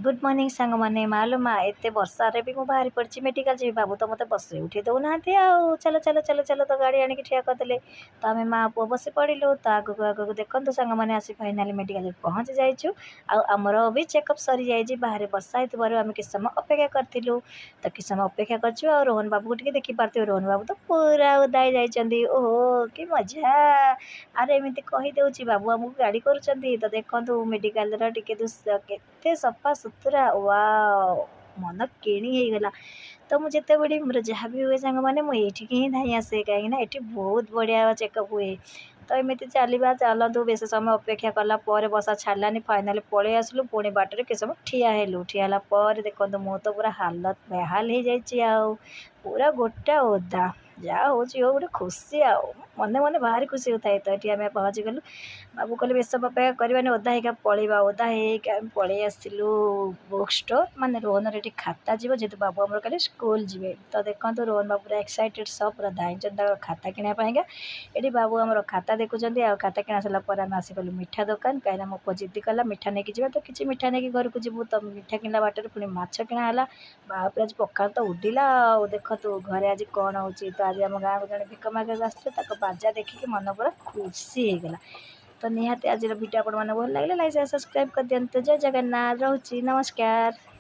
Good morning सांग मैंने मालो माँ एत वर्षा भी मुझे बाहरी पड़ी मेडिकल जी बाबू तो मत बस उठे दौना आउ चलो चलो चलो चलो तो गाड़ी आणिक ठिया करदे तो आम माँ पुआ बस पड़ू तो आगक आगक देखते सांग मैंने आसी फाइनाली मेडिकल पहुँची जाइछु आमर भी चेकअप सरी जाइए बाहर वर्षा होती आम कि समय अपेक्षा करूँ तो कि समय अपेक्षा कर रोहन बाबू को टे देखी पार्थ रोहन बाबू तो पूरा उदाई जाइए ओहो कि मजा अरे एमती कहीदे बाबू आमको गाड़ी करुँच तो देखूँ मेडिकल टे केते सफा सुतरा वाओ मन किणी हो गला तो मुझे बड़ी मोर जहाँ भी हुए सांग मैंने मुझे ही धाई आसे कहीं ये बहुत बढ़िया चेकअप हुए तो एमती चलवा चलतु बेस समय अपेक्षा कला बसा छाड़ानी फाइनाल पलि आसलु पुणी बाटर कि समय ठिया हेलु ठिया देखो मो तो पूरा हालत बेहाल हो जाए पूरा गोटा ओदा जहाँ हो गोटे खुशी मन मन भारी खुशी होता है तो ये आम पहुँची गलु बाबू कहले बेस समय अपेक्षा करवानी ओदा होगा पलैया ओदा होम पलि आसलु बुक स्टोर मान रोहन ये खाता जीव जेहतु बाबू आम कल स्कूल जी तो देखो रोहन बाबू पूरा एक्साइटेड सब पूरा धाई खाता किनापाईका ये बाबू आम खाता देखुं आ खाता किना सारापर आम आसीगलु मिठा दुकान कहीं मो पुआ जिद्दी कला मिठा नहीं जा तो किसी मिठा नहीं घर को जीवु तो मिठा किणला बाटर पुणी माछ किणाला बाप आज पखाल तो उड्डा देख तू घरे आज कौन हो तो आज आम गाँव को जन भिक मागे आसते बाजा देखिक मन पूरा खुशी होगला तो निहाती आज भिडियो आप भल लगे लाइक सब्सक्राइब कर दिखाते जय जगन्नाथ रोची नमस्कार।